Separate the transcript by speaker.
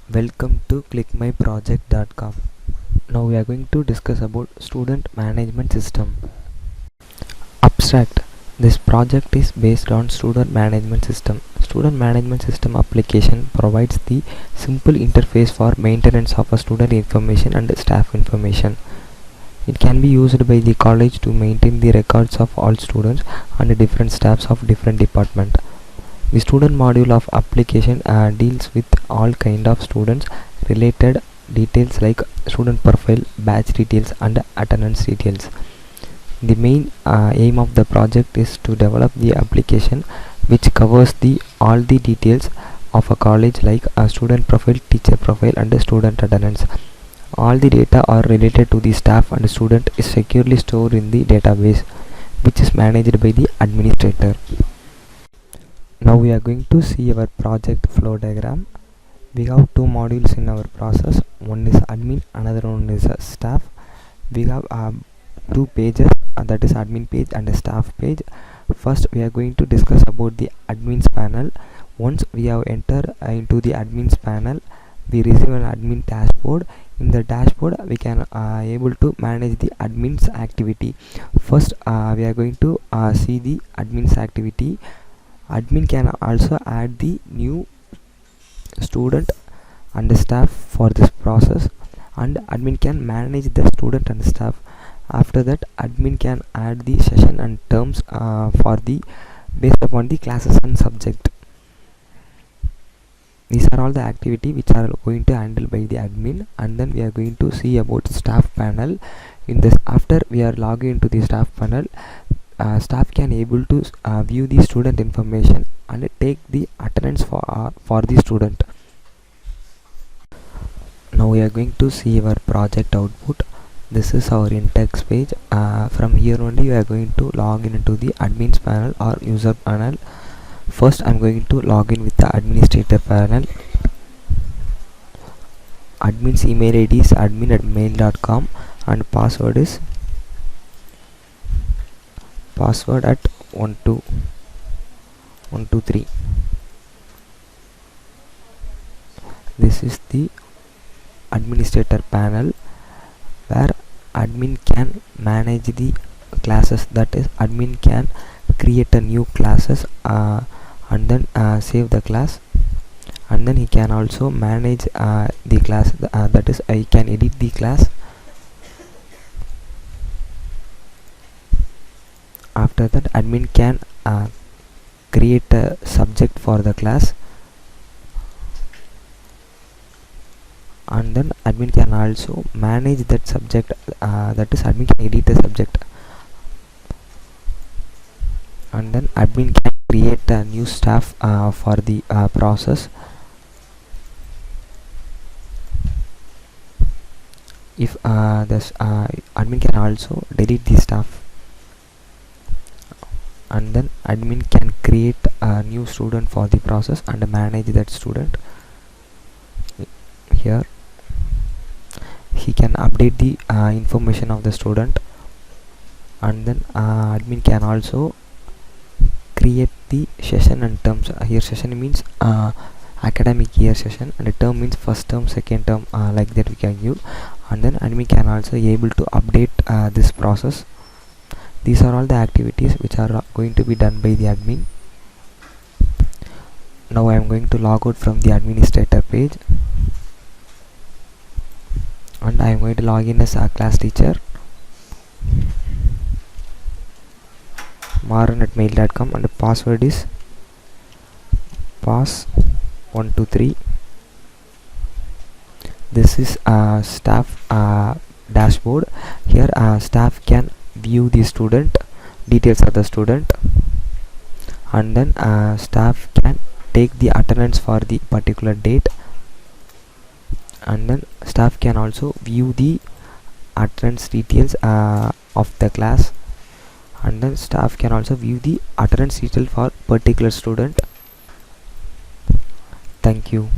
Speaker 1: Welcome to ClickMyProject.com. Now we are going to discuss about student management system. Abstract. This project is based on student management system. Student management system application provides the simple interface for maintenance of a student information and staff information. It can be used by the college to maintain the records of all students and different staffs of different departments. The student module of application deals with all kind of students related details like student profile, batch details and attendance details. The main aim of the project is to develop the application which covers all the details of a college like a student profile, teacher profile and student attendance. All the data are related to the staff and student is securely stored in the database which is managed by the administrator. Now we are going to see our project flow diagram. We have two modules in our process. One is admin, another one is staff. We have two pages, that is admin page and a staff page. First we are going to discuss about the admins panel. Once we have entered into the admins panel, we receive an admin dashboard. In the dashboard we can able to manage the admins activity. First we are going to see the admins activity. Admin can also add the new student and staff for this process, and admin can manage the student and staff. After that, admin can add the session and terms for the based upon the classes and subject. These are all the activity which are going to handle by the admin. And then we are going to see about staff panel. In this, after we are logged into the staff panel, staff can able to view the student information and take the attendance for the student. Now we are going to see our project output. This is our index page. From here only we are going to log in into the admins panel or user panel. First I am going to log in with the administrator panel. Admin's email ID is admin@mail.com and password is password at 123. This is the administrator panel where admin can manage the classes, that is admin can create a new classes and then save the class, and then he can also manage the class, that is I can edit the class. After that, admin can create a subject for the class, and then admin can also manage that subject, that is admin can edit the subject, and then admin can create a new staff for the process. If this admin can also delete the staff, and then admin can create a new student for the process and manage that student. Here he can update the information of the student, and then admin can also create the session and terms. Here session means academic year session, and the term means first term, second term, like that we can give. And then admin can also able to update this process. These are all the activities which are going to be done by the admin. Now I am going to log out from the administrator page, and I am going to log in as a class teacher, maran@mail.com, and the password is pass123. This is staff dashboard. Here staff can view the student details of the student, and then staff can take the attendance for the particular date, and then staff can also view the attendance details of the class, and then staff can also view the attendance detail for particular student. Thank you.